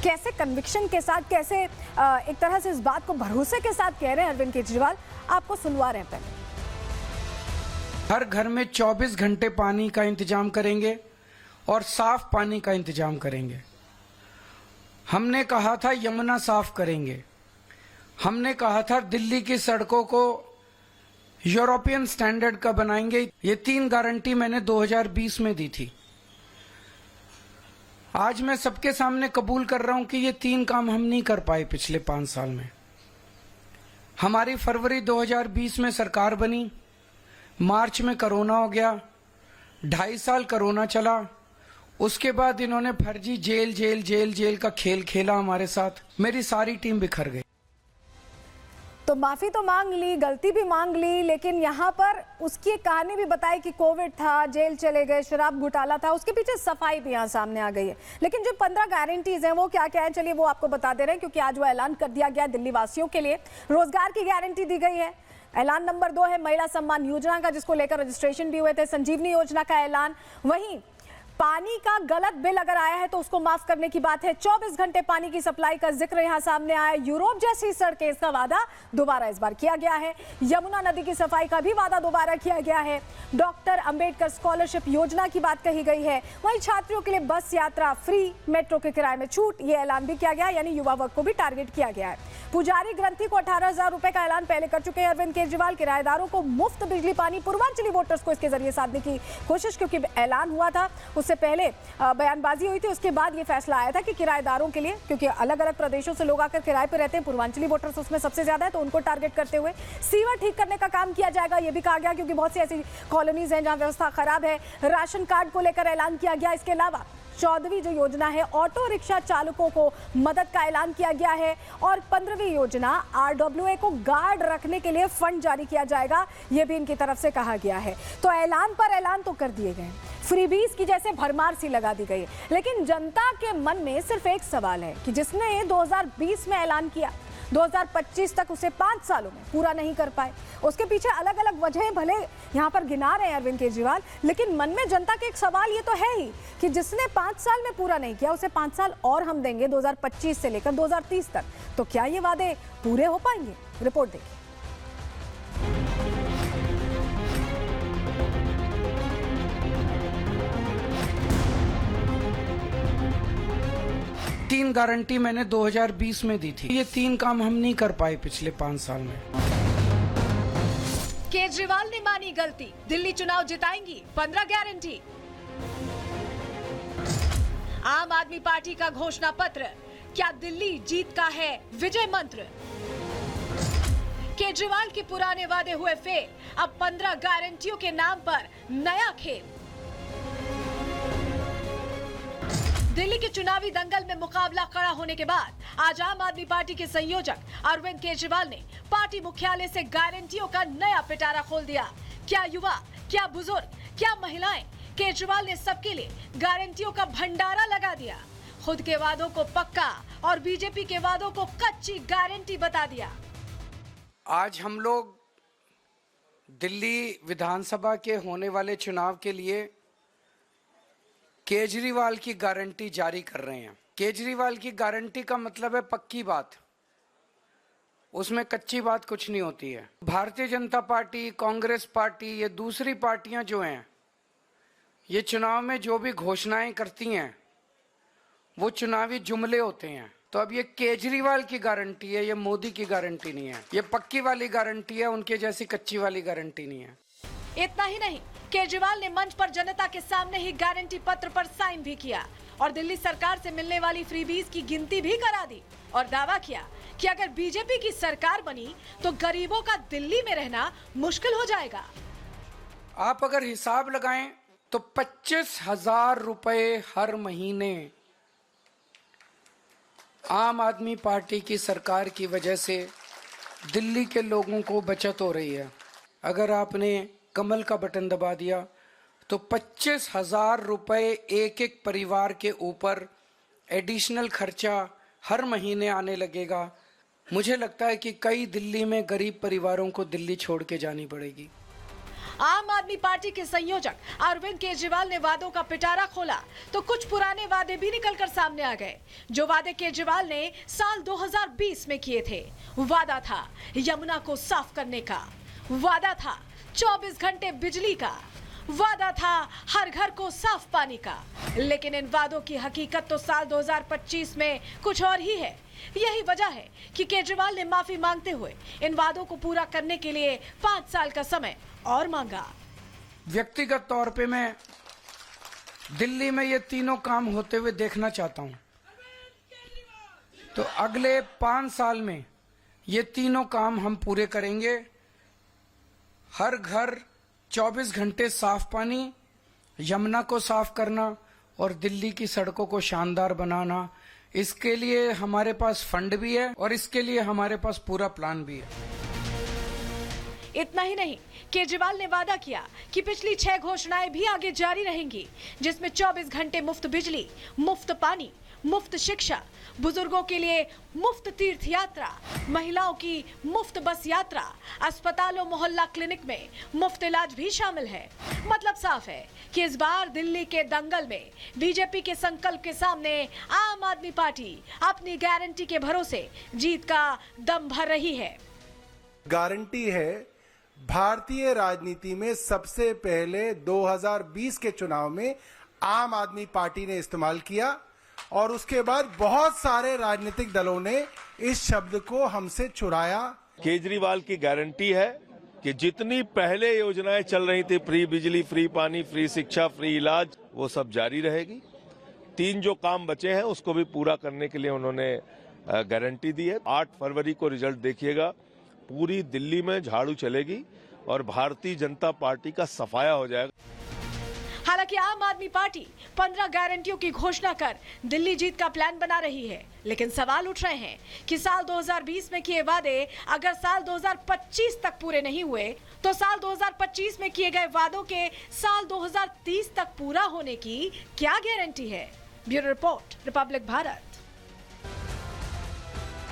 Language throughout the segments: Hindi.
कैसे कन्विक्शन के साथ, कैसे एक तरह से इस बात को भरोसे के साथ कह रहे हैं अरविंद केजरीवाल, आपको सुनवा रहे हैं पहले। हर घर में 24 घंटे पानी का इंतजाम करेंगे और साफ पानी का इंतजाम करेंगे। हमने कहा था यमुना साफ करेंगे। हमने कहा था दिल्ली की सड़कों को यूरोपियन स्टैंडर्ड का बनाएंगे। ये 3 गारंटी मैंने 2020 में दी थी। आज मैं सबके सामने कबूल कर रहा हूं कि ये 3 काम हम नहीं कर पाए पिछले 5 साल में। हमारी फरवरी 2020 में सरकार बनी, मार्च में कोरोना हो गया, 2.5 साल कोरोना चला। उसके बाद इन्होंने फर्जी जेल जेल जेल जेल का खेल खेला हमारे साथ। मेरी सारी टीम बिखर गई। तो माफी तो मांग ली, गलती भी मांग ली, लेकिन यहाँ पर उसकी एक कहानी भी बताई कि कोविड था, जेल चले गए, शराब घोटाला था, उसके पीछे सफाई भी यहाँ सामने आ गई है। लेकिन जो 15 गारंटीज हैं वो क्या क्या है, चलिए वो आपको बता दे रहे हैं, क्योंकि आज वो ऐलान कर दिया गया दिल्ली वासियों के लिए। रोजगार की गारंटी दी गई है। ऐलान नंबर 2 है महिला सम्मान योजना का, जिसको लेकर रजिस्ट्रेशन भी हुए थे। संजीवनी योजना का ऐलान। वहीं पानी का गलत बिल अगर आया है तो उसको माफ करने की बात है। 24 घंटे पानी की सप्लाई का जिक्र यहां सामने आया। यूरोप जैसी सड़कें, इसका वादा दोबारा इस बार किया गया है। यमुना नदी की सफाई का भी वादा दोबारा किया गया है। डॉक्टर अंबेडकर स्कॉलरशिप योजना की बात कही गई है। वहीं छात्रों के लिए बस यात्रा फ्री, मेट्रो के किराए में छूट, ये ऐलान भी किया गया, यानी युवा वर्ग को भी टारगेट किया गया है। पुजारी ग्रंथी को 18,000 रुपए का ऐलान पहले कर चुके हैं अरविंद केजरीवाल। किराएदारों को मुफ्त बिजली पानी, पूर्वांचली वोटर्स को इसके जरिए साधने की कोशिश, क्योंकि ऐलान हुआ था उससे पहले बयानबाजी हुई थी, उसके बाद ये फैसला आया था कि किराएदारों के लिए, क्योंकि अलग अलग प्रदेशों से लोग आकर किराए पे रहते हैं, पूर्वांचली वोटर्स उसमें सबसे ज्यादा है, तो उनको टारगेट करते हुए सीवर ठीक करने का काम किया जाएगा, ये भी कहा गया, क्योंकि बहुत सी ऐसी कॉलोनीज हैं जहां व्यवस्था खराब है। राशन कार्ड को लेकर ऐलान किया गया। इसके अलावा 14वीं जो योजना है ऑटो रिक्शा चालकों को मदद का ऐलान किया गया है। और 15वीं योजना RWA को गार्ड रखने के लिए फंड जारी किया जाएगा, यह भी इनकी तरफ से कहा गया है। तो ऐलान पर ऐलान तो कर दिए गए, फ्रीबीज की जैसे भरमार सी लगा दी गई है। लेकिन जनता के मन में सिर्फ एक सवाल है कि जिसने 2020 में ऐलान किया, 2025 तक उसे 5 सालों में पूरा नहीं कर पाए। उसके पीछे अलग अलग वजहें भले यहाँ पर गिना रहे हैं अरविंद केजरीवाल, लेकिन मन में जनता के एक सवाल ये तो है ही कि जिसने 5 साल में पूरा नहीं किया उसे 5 साल और हम देंगे 2025 से लेकर 2030 तक। तो क्या ये वादे पूरे हो पाएंगे? रिपोर्ट देखिए। 3 गारंटी मैंने 2020 में दी थी। ये 3 काम हम नहीं कर पाए पिछले 5 साल में। केजरीवाल ने मानी गलती, दिल्ली चुनाव जिताएंगी 15 गारंटी। आम आदमी पार्टी का घोषणा पत्र, क्या दिल्ली जीत का है विजय मंत्र? केजरीवाल के पुराने वादे हुए फेल, अब 15 गारंटियों के नाम पर नया खेल। दिल्ली के चुनावी दंगल में मुकाबला खड़ा होने के बाद आज आम आदमी पार्टी के संयोजक अरविंद केजरीवाल ने पार्टी मुख्यालय से गारंटियों का नया पिटारा खोल दिया। क्या युवा, क्या बुजुर्ग, क्या महिलाएं, केजरीवाल ने सबके लिए गारंटियों का भंडारा लगा दिया। खुद के वादों को पक्का और बीजेपी के वादों को कच्ची गारंटी बता दिया। आज हम लोग दिल्ली विधानसभा के होने वाले चुनाव के लिए केजरीवाल की गारंटी जारी कर रहे हैं। केजरीवाल की गारंटी का मतलब है पक्की बात, उसमें कच्ची बात कुछ नहीं होती है। भारतीय जनता पार्टी, कांग्रेस पार्टी, ये दूसरी पार्टियां जो हैं, ये चुनाव में जो भी घोषणाएं करती हैं वो चुनावी जुमले होते हैं। तो अब ये केजरीवाल की गारंटी है, ये मोदी की गारंटी नहीं है। ये पक्की वाली गारंटी है, उनके जैसी कच्ची वाली गारंटी नहीं है। इतना ही नहीं, केजरीवाल ने मंच पर जनता के सामने ही गारंटी पत्र पर साइन भी किया और दिल्ली सरकार से मिलने वाली फ्रीबीज की गिनती भी करा दी और दावा किया कि अगर बीजेपी की सरकार बनी तो गरीबों का दिल्ली में रहना मुश्किल हो जाएगा। आप अगर हिसाब लगाएं तो 25,000 रुपए हर महीने आम आदमी पार्टी की सरकार की वजह से दिल्ली के लोगों को बचत हो रही है। अगर आपने कमल का बटन दबा दिया तो 25,000 रुपए एक एक परिवार के ऊपर एडिशनल खर्चा हर महीने आने लगेगा। मुझे लगता है कि कई दिल्ली में गरीब परिवारों को दिल्ली छोड़ के जानी पड़ेगी। आम आदमी पार्टी के संयोजक अरविंद केजरीवाल ने वादों का पिटारा खोला तो कुछ पुराने वादे भी निकलकर सामने आ गए। जो वादे केजरीवाल ने साल 2020 में किए थे। वादा था यमुना को साफ करने का, वादा था 24 घंटे बिजली का, वादा था हर घर को साफ पानी का। लेकिन इन वादों की हकीकत तो साल 2025 में कुछ और ही है। यही वजह है कि केजरीवाल ने माफी मांगते हुए इन वादों को पूरा करने के लिए 5 साल का समय और मांगा। व्यक्तिगत तौर पे मैं दिल्ली में ये तीनों काम होते हुए देखना चाहता हूं। तो अगले 5 साल में ये तीनों काम हम पूरे करेंगे। हर घर 24 घंटे साफ पानी, यमुना को साफ करना और दिल्ली की सड़कों को शानदार बनाना। इसके लिए हमारे पास फंड भी है और इसके लिए हमारे पास पूरा प्लान भी है। इतना ही नहीं, केजरीवाल ने वादा किया कि पिछली 6 घोषणाएं भी आगे जारी रहेंगी, जिसमें 24 घंटे मुफ्त बिजली, मुफ्त पानी, मुफ्त शिक्षा, बुजुर्गों के लिए मुफ्त तीर्थ यात्रा, महिलाओं की मुफ्त बस यात्रा, अस्पतालों मोहल्ला क्लिनिक में मुफ्त इलाज भी शामिल है। मतलब साफ है कि इस बार दिल्ली के दंगल में बीजेपी के संकल्प के सामने आम आदमी पार्टी अपनी गारंटी के भरोसे जीत का दम भर रही है। गारंटी है भारतीय राजनीति में सबसे पहले 2020 के चुनाव में आम आदमी पार्टी ने इस्तेमाल किया और उसके बाद बहुत सारे राजनीतिक दलों ने इस शब्द को हमसे चुराया। केजरीवाल की गारंटी है कि जितनी पहले योजनाएं चल रही थी, फ्री बिजली, फ्री पानी, फ्री शिक्षा, फ्री इलाज, वो सब जारी रहेगी। 3 जो काम बचे हैं उसको भी पूरा करने के लिए उन्होंने गारंटी दी है। 8 फरवरी को रिजल्ट देखिएगा, पूरी दिल्ली में झाड़ू चलेगी और भारतीय जनता पार्टी का सफाया हो जाएगा। हालांकि आम आदमी पार्टी 15 गारंटियों की घोषणा कर दिल्ली जीत का प्लान बना रही है, लेकिन सवाल उठ रहे हैं कि साल 2020 में किए वादे अगर साल 2025 तक पूरे नहीं हुए तो साल 2025 में किए गए वादों के साल 2030 तक पूरा होने की क्या गारंटी है। Bureau report, Republic Bharat.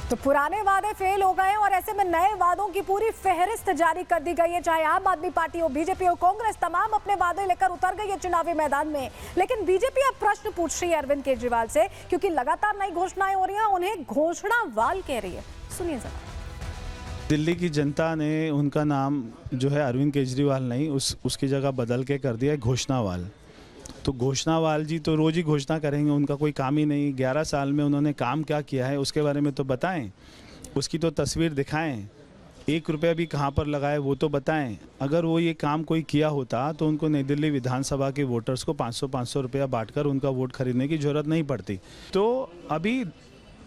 तो पुराने वादे फेल हो गए और ऐसे में नए वादों की पूरी फेहरिस्त जारी कर दी गई है। चाहे आम आदमी पार्टी हो, बीजेपी हो, कांग्रेस, तमाम अपने वादे लेकर उतर गई है चुनावी मैदान में। लेकिन बीजेपी अब प्रश्न पूछ रही है अरविंद केजरीवाल से, क्योंकि लगातार नई घोषणाएं हो रही हैं, उन्हें घोषणा वाल कह रही है। सुनिए जरा। दिल्ली की जनता ने उनका नाम जो है अरविंद केजरीवाल नहीं, उसकी जगह बदल के कर दिया है घोषणावाल। तो घोषणावाल जी तो रोज ही घोषणा करेंगे, उनका कोई काम ही नहीं। 11 साल में उन्होंने काम क्या किया है उसके बारे में तो बताएं, उसकी तो तस्वीर दिखाएं। 1 रुपया भी कहाँ पर लगाए वो तो बताएं। अगर वो ये काम कोई किया होता तो उनको नई दिल्ली विधानसभा के वोटर्स को 500-500 रुपया बांटकर उनका वोट खरीदने की जरूरत नहीं पड़ती। तो अभी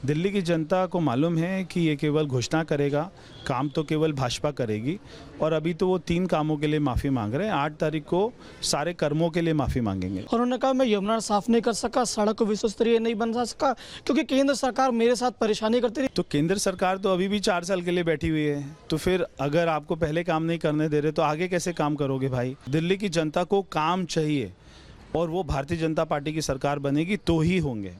दिल्ली की जनता को मालूम है कि ये केवल घोषणा करेगा, काम तो केवल भाजपा करेगी। और अभी तो वो 3 कामों के लिए माफ़ी मांग रहे हैं। 8 तारीख को सारे कर्मों के लिए माफ़ी मांगेंगे। उन्होंने कहा मैं यमुना साफ नहीं कर सका, सड़क को विश्व स्तरीय नहीं बना सका क्योंकि केंद्र सरकार मेरे साथ परेशानी करती रही। तो केंद्र सरकार तो अभी भी 4 साल के लिए बैठी हुई है। तो फिर अगर आपको पहले काम नहीं करने दे रहे तो आगे कैसे काम करोगे भाई। दिल्ली की जनता को काम चाहिए और वो भारतीय जनता पार्टी की सरकार बनेगी तो ही होंगे।